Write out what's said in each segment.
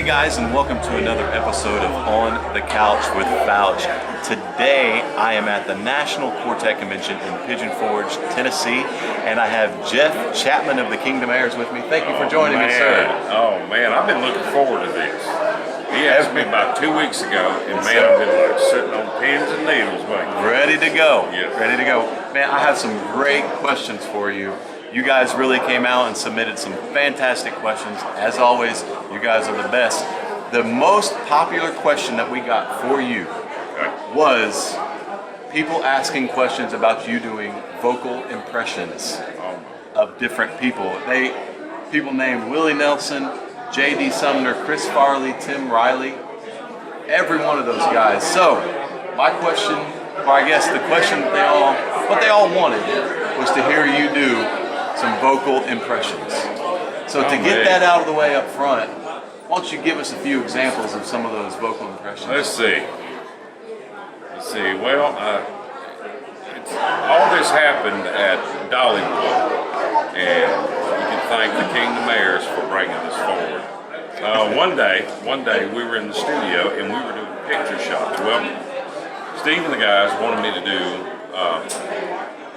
guys, and welcome to another episode of On the Couch with Fouch. Today I am at the National Quartet Convention in Pigeon Forge, Tennessee, and I have Jeff Chapman of the Kingdom Heirs with me. Thank you for joining me, sir. Oh man, I've been looking forward to this. He asked me about 2 weeks ago, and man, I've been like sitting on pins and needles, waiting. Ready to go. Yes. Ready to go. Man, I have some great questions for you. You guys really came out and submitted some fantastic questions. As always, you guys are the best. The most popular question that we got for you was people asking questions about you doing vocal impressions of different people. People named Willie Nelson, J.D. Sumner, Chris Farley, Tim Riley, every one of those guys. So my question, or I guess the question that what they all wanted was to hear you do some vocal impressions. So to get that out of the way up front, why don't you give us a few examples of some of those vocal impressions? Let's see. Well, all this happened at Dollywood, and you can thank the Kingdom Heirs for bringing this forward. One day we were in the studio and we were doing picture shots. Well, Steve and the guys wanted me to do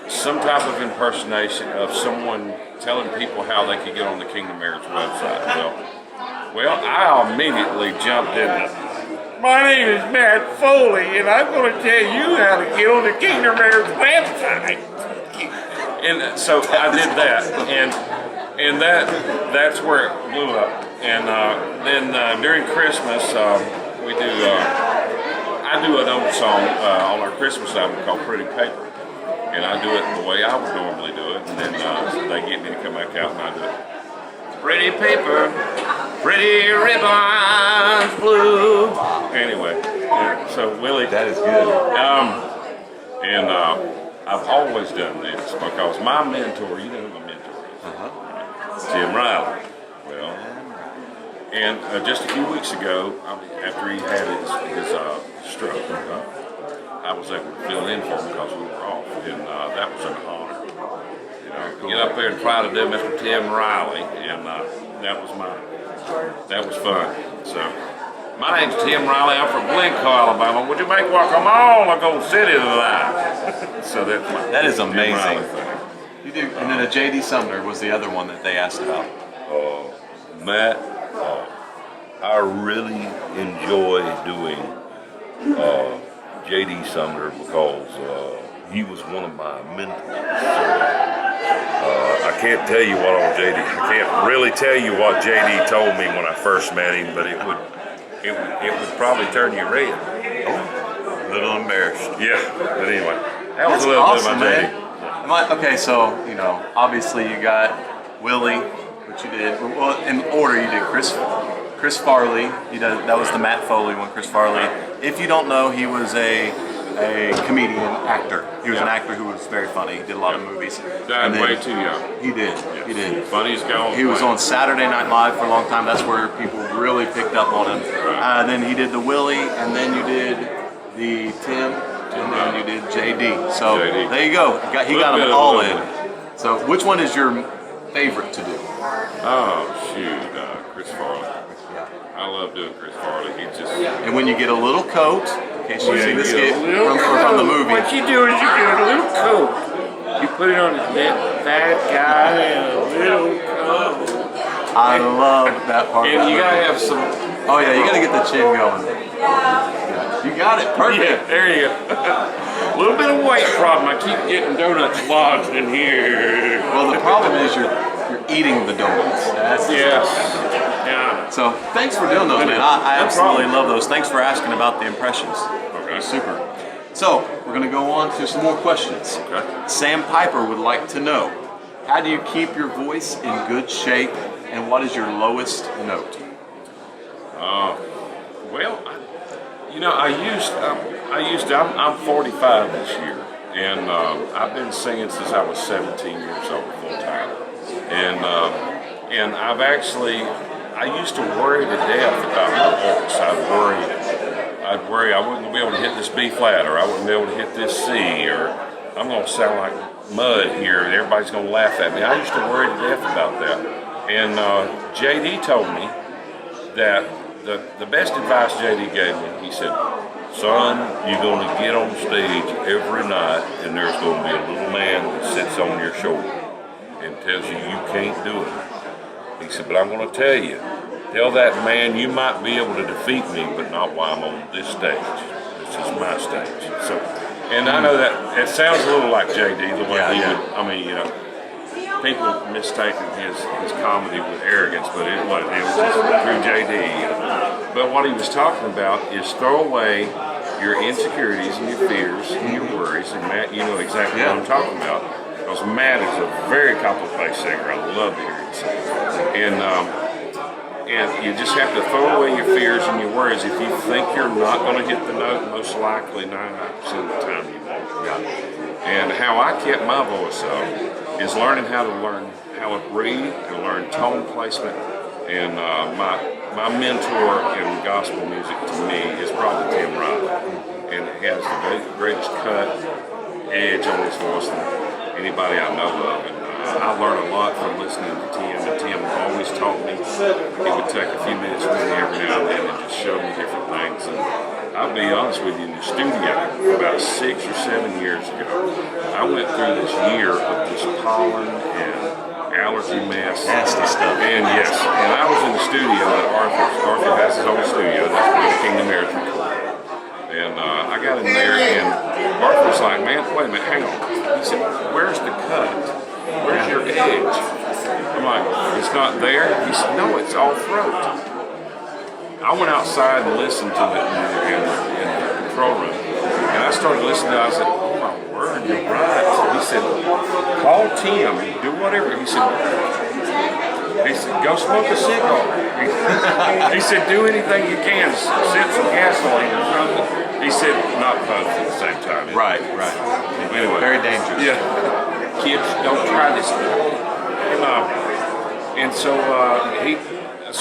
some type of impersonation of someone telling people how they could get on the Kingdom Heirs website. Well, I immediately jumped in. My name is Matt Foley, and I'm going to tell you how to get on the Kingdom Heirs website. And so I did that, and that's where it blew up. And then during Christmas, I do an old song on our Christmas album called Pretty Paper. And I do it the way I would normally do it, and then they get me to come back out and I do it. Pretty paper, pretty ribbons, blue. Anyway, so Willie. That is good. I've always done this because my mentor, you know who my mentor is? Tim Riley. Well, and just a few weeks ago, after he had his stroke, I was able to fill in for him because we were off, and that was an honor. Get up there and try to do Mr. Tim Riley, and that was fun. So, my name's Tim Riley. I'm from Glencoe, Alabama. Would you make walk come on like old city tonight? So that is amazing. You do, and then a J.D. Sumner was the other one that they asked about. Matt, I really enjoy doing J.D. Sumner because he was one of my mentors. I can't tell you what on J.D. I can't really tell you what J.D. told me when I first met him, but it would probably turn you red. Oh, a little embarrassed. Yeah, but anyway, that was a little awesome, bit about man. Okay, so obviously you got Willie, which you did. Well, in order, you did Chris Farley. That was the Matt Foley one. Chris Farley. If you don't know, he was a comedian, actor. He was an actor who was very funny. He did a lot of movies. Died way too young. He did. Yes. He did. Funniest guy on the He was planet. on Saturday Night Live for a long time. That's where people really picked up on him. Then he did the Willie, and then you did the Tim, and then you did JD. So there you go. He got them all in. So which one is your favorite to do? Oh shoot, Chris Farley. I love doing Chris Farley. He just. And when you get a little coat, in case you see this kid from the movie. What you do is you get a little coat. You put it on that guy in a little coat. I love that part. And you gotta have some. Oh yeah, you gotta get the chin going. Yeah. You got it. Perfect. Yeah, there you go. A little bit of weight problem. I keep getting donuts lodged in here. Well, the problem is you're eating the donuts. That's the stuff. Yeah. So thanks for doing those, man. I absolutely love those. Thanks for asking about the impressions. Okay. Super. So we're going to go on to some more questions. Okay. Sam Piper would like to know, how do you keep your voice in good shape, and what is your lowest note? Well, I'm 45 this year, and I've been singing since I was 17 years old full time, and I used to worry to death about my voice. I'd worry I wasn't going to be able to hit this B flat, or I wouldn't be able to hit this C, or I'm going to sound like mud here, and everybody's going to laugh at me. I used to worry to death about that. And JD told me that the best advice JD gave me, he said, son, you're going to get on stage every night and there's going to be a little man that sits on your shoulder and tells you you can't do it. He said, but I'm going to tell that man you might be able to defeat me, but not while I'm on this stage. This is my stage. So, and I know that it sounds a little like JD, the way he would, I mean, you know, people mistaken his comedy with arrogance, but it wasn't. It was just through JD. But what he was talking about is throw away your insecurities and your fears and your worries. And Matt, you know exactly what I'm talking about. Because Matt is a very accomplished bass singer. I love to hear him sing. And you just have to throw away your fears and your worries. If you think you're not going to hit the note, most likely 99% of the time you won't. And how I kept my voice up is learning how to breathe and learn tone placement. And my mentor in gospel music to me is probably Tim Riley. And he has the greatest cut, edge on his voice than anybody I know of. And I learned a lot from listening to Tim, and Tim always taught me. He would take a few minutes with me every now and then and just show me different things. And I'll be honest with you, in the studio about 6 or 7 years ago, I went through this year of this pollen and allergy mess. Nasty stuff. And yes, and I was in the studio at Arthur has his own studio, that's where the Kingdom Heirs recorded. And I got in there and Arthur was like, man, wait a minute, hang on. He said, where's the cut? Where's your edge? I'm like, it's not there? He said, no, it's all throat. I went outside and listened to it in the control room. And I started listening to it. I said, oh my word, you're right. He said, call Tim, do whatever. He said, go smoke a cigar. He said, do anything you can. Sip some gasoline or something. He said, not both at the same time. Right. Anyway. Very dangerous. Yeah. Kids, don't try this. And so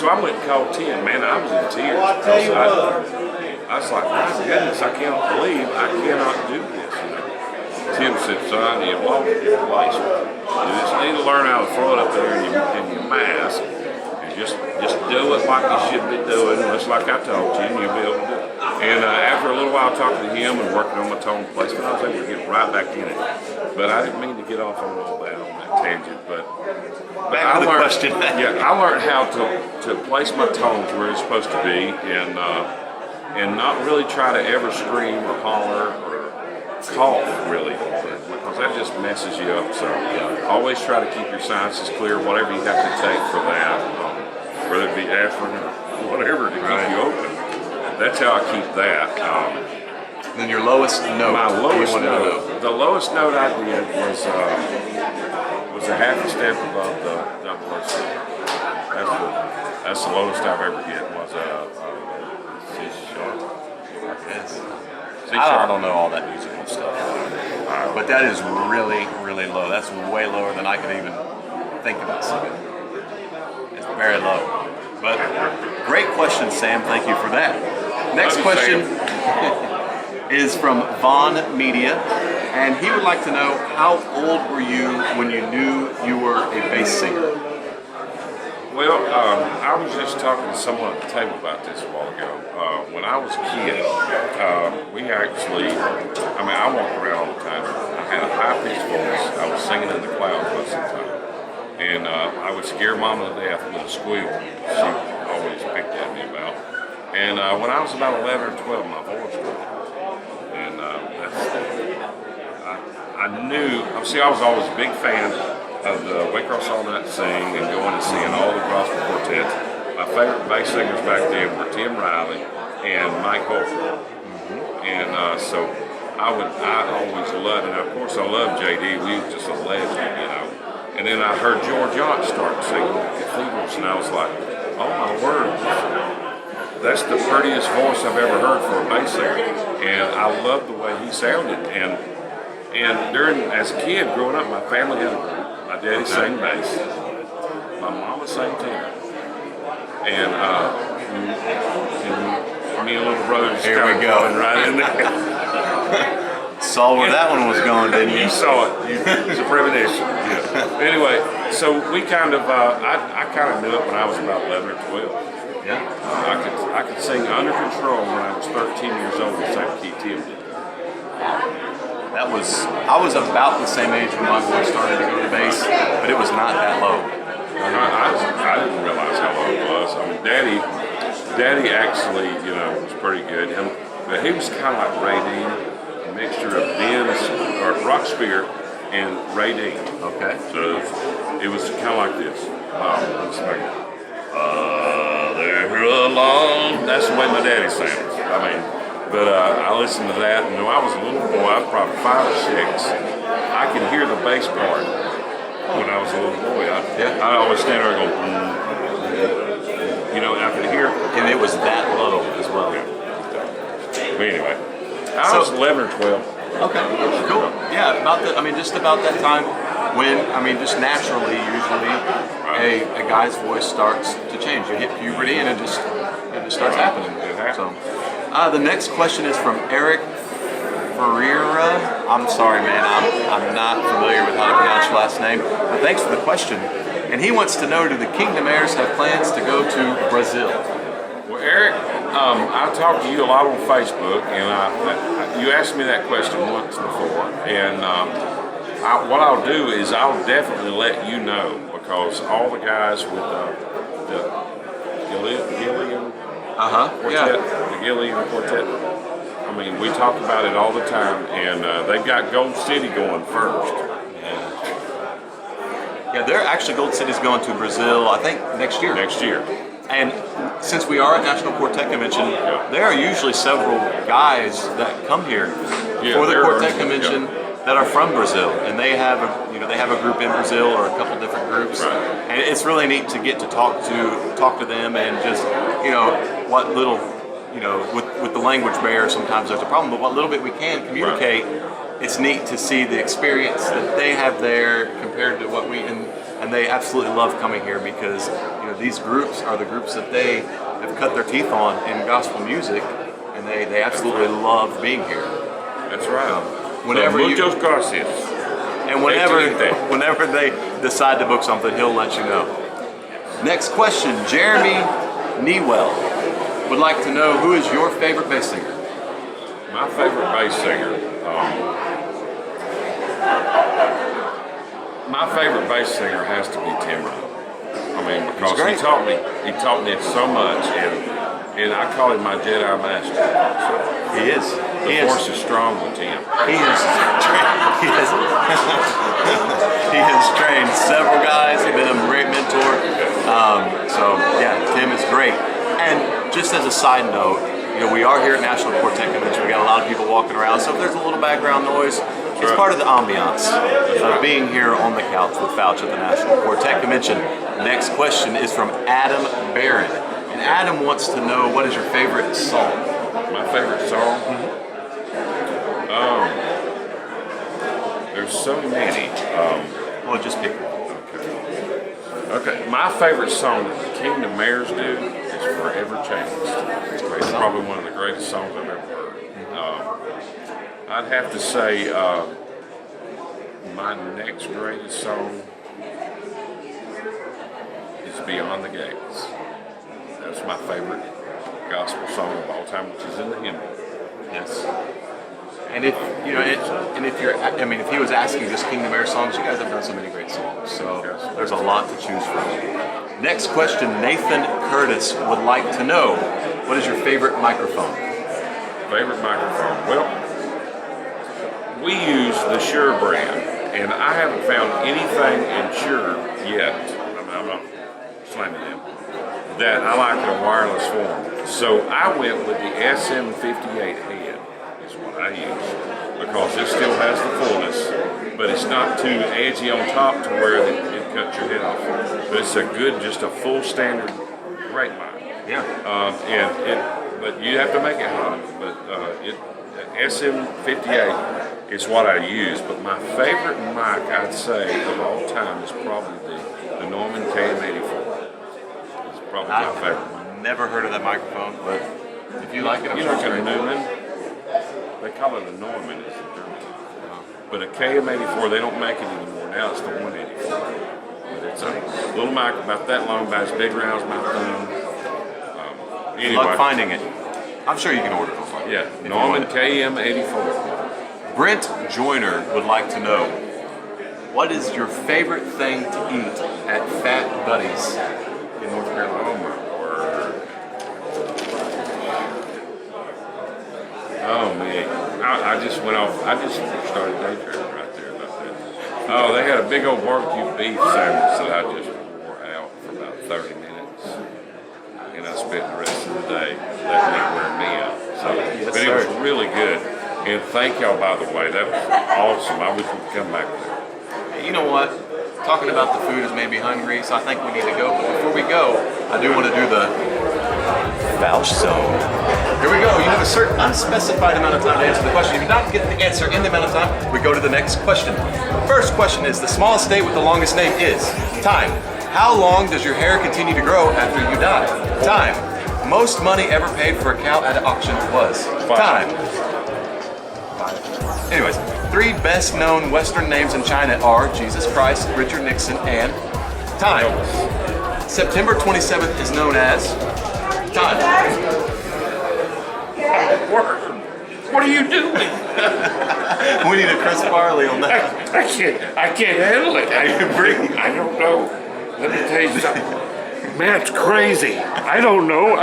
I went and called Tim. Man, I was in tears. I was like, my goodness, I can't believe I cannot do this. You know? Tim said, son, you walk in your place. You just need to learn how to throw it up there in your mask. And just do it like you should be doing, just like I told you, and you'll be able to do it. And after a little while talking to him and working on my tone placement, I was able to get right back in it. But I didn't mean to get off on all that, on that tangent. But back to the question. Yeah, I learned how to place my tones where it's supposed to be, and not really try to ever scream or holler or cough, really, because that just messes you up. So always try to keep your sinuses clear, whatever you have to take for that, whether it be aspirin or whatever to keep you open. That's how I keep that. Then your lowest note. My lowest note. The lowest note I did was a half a step above the double C. That's the lowest I've ever hit. Was C sharp. I don't know all that musical stuff, but that is really, really low. That's way lower than I could even think about singing. It's very low. But great question, Sam. Thank you for that. Next question is from Vaughn Media, and he would like to know, how old were you when you knew you were a bass singer? Well, I was just talking to someone at the table about this a while ago. When I was a kid, we actually, I walked around all the time. I had a high-pitched voice. I was singing in the clouds most of the time. And I would scare Mama to death with a squeal. She always picked at me about. And when I was about 11 or 12, my voice grew. And I knew, I was always a big fan of the Waycross All Night Sing and going and seeing all the gospel quartets. My favorite bass singers back then were Tim Riley and Mike Holford. And so I always loved, and of course I loved JD. We were just a legend, you know. And then I heard George Yacht start singing at cathedrals, and I was like, oh my word, that's the prettiest voice I've ever heard for a bass singer. And I loved the way he sounded. And as a kid growing up, my family had a group. My daddy sang bass. My mama sang tenor. And me and little brother just Here we go. Right in there. Saw where that one was going, didn't you? You saw it. It's a premonition. Yeah. Anyway, so we kind of, I kind of knew it when I was about 11 or 12. Yeah. I could sing Under Control when I was 13 years old, the same key Tim did. I was about the same age when my voice started to go to bass, but it was not that low. I didn't realize how low it was. I mean, Daddy actually, was pretty good. But he was kind of like Ray Dean, a mixture of Rock Spear and Ray Dean. Okay. So it was kind of like this. It's like, they're along. That's the way my daddy sounds. But I listened to that, and when I was a little boy, I was probably 5 or 6. I could hear the bass part when I was a little boy. I always stand there going, I could hear. And it was that low as well. Yeah. But anyway, I was 11 or 12. Okay, cool. Yeah, just about that time when, just naturally, usually, a guy's voice starts to change. You hit puberty and it just starts happening. So, the next question is from Eric Ferreira. I'm sorry, man, I'm not familiar with how to pronounce your last name, but thanks for the question. And he wants to know, do the Kingdom Heirs have plans to go to Brazil? Well, Eric, I talked to you a lot on Facebook, and you asked me that question once before, and what I'll do is I'll definitely let you know, because all the guys with the Gillian Quartet, the Gillian Quartet, we talk about it all the time, and they've got Gold City going first. Yeah, they're actually Gold City's going to Brazil, I think, next year. Next year. And since we are at National Quartet Convention, there are usually several guys that come here for the Quartet Convention that are from Brazil, and they have a group in Brazil or a couple different groups, and it's really neat to get to talk to them and just what little with the language barrier sometimes there's a problem, but what little bit we can communicate. It's neat to see the experience that they have there compared to what we and they absolutely love coming here because these groups are the groups that they have cut their teeth on in gospel music, and they absolutely love being here. That's right. Muchos gracias. And whenever they decide to book something, he'll let you know. Next question, Jeremy Newell would like to know, who is your favorite bass singer? My favorite bass singer. My favorite bass singer has to be Tim Rowe. Because he taught me so much, and I call him my Jedi Master. So he is. The force is strong with Tim. He has trained several guys. He's been a great mentor. Tim is great. And just as a side note, we are here at National Quartet Convention. We got a lot of people walking around, so if there's a little background noise, it's part of the ambiance of being here on the couch with Fouch at the National Quartet Convention. Next question is from Adam Barron. And Adam wants to know, what is your favorite song? My favorite song? There's so many. Just pick one. Okay. My favorite song that the Kingdom Heirs do is Forever Changed. It's probably one of the greatest songs I've ever heard. I'd have to say my next greatest song is Beyond the Gates. That's my favorite gospel song of all time, which is in the hymn. Yes. And if if he was asking just Kingdom Heirs songs, you guys have done so many great songs. So there's a lot to choose from. Next question, Nathan Curtis would like to know, what is your favorite microphone? Favorite microphone? Well, we use the Shure brand, and I haven't found anything in Shure yet. I'm not slamming them. That I like in a wireless form. So I went with the SM58 head, is what I use, because it still has the fullness, but it's not too edgy on top to where it cuts your head off. But it's just a full standard great mic. Yeah. But you have to make it hot. But SM58 is what I use. But my favorite mic, I'd say, of all time is probably the Neumann KM84. It's probably my favorite. I've never heard of that microphone, but if you like it, You know, a Neumann, they call it a Neumann, it's in German. But a KM84, they don't make it anymore. Now it's the 184. But it's a little mic about that long, about as big around as my thumb. Good luck finding it. I'm sure you can order it online. Yeah, if you Norman want. KM84. Brent Joyner would like to know, what is your favorite thing to eat at Fat Buddies in North Carolina? Oh my word. Oh man, I just went off. I just started daydreaming right there about that. Oh, they had a big old barbecue beef sandwich that I just wore out for about 30 minutes, and I spent the rest of the day letting it wear me out. So, Yes, but it sir. was really good. And thank y'all, by the way. That was awesome. I wish we could come back there. You know what? Talking about the food has made me hungry, so I think we need to go. But before we go, I do want to do the Fouch Zone. Here we go. You have a certain unspecified amount of time to answer the question. If you don't get the answer in the amount of time, we go to the next question. First question is, the smallest state with the longest name is time. How long does your hair continue to grow after you die? Time. Most money ever paid for a cow at an auction was? Time. Anyways, 3 best known Western names in China are Jesus Christ, Richard Nixon, and time. September 27th is known as time. What are you doing? We need a Chris Farley on that. I can't handle it. I don't know. Let me tell you something. Matt's crazy. I don't know.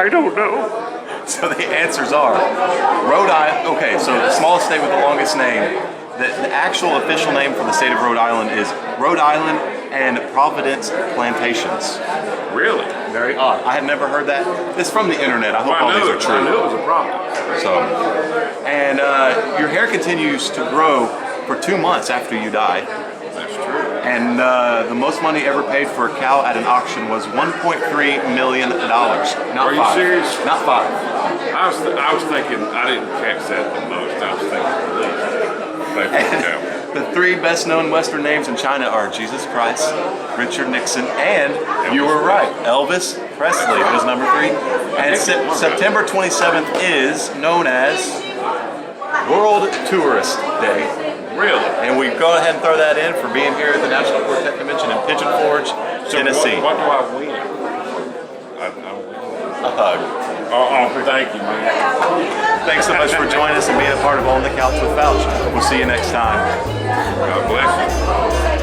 So the answers are Rhode Island. Okay, so the smallest state with the longest name. The actual official name for the state of Rhode Island is Rhode Island and Providence Plantations. Really? Very odd. I had never heard that. It's from the internet. I hope all these are I true. knew it was a problem. So, and your hair continues to grow for 2 months after you die. That's true. And the most money ever paid for a cow at an auction was $1.3 million. Not Are you 5. serious? Not 5. I was thinking, I didn't catch that the most. I was thinking at least. The 3 best known Western names in China are Jesus Christ, Richard Nixon, and you were right, Elvis Presley was number 3. And September 27th is known as World Tourist Day. Really? And we go ahead and throw that in for being here at the National Quartet Convention in Pigeon Forge, Tennessee. What do I win? I win. A hug. Oh, thank you, man. Thanks so much for joining us and being a part of On the Couch with Fouch. We'll see you next time. God bless you.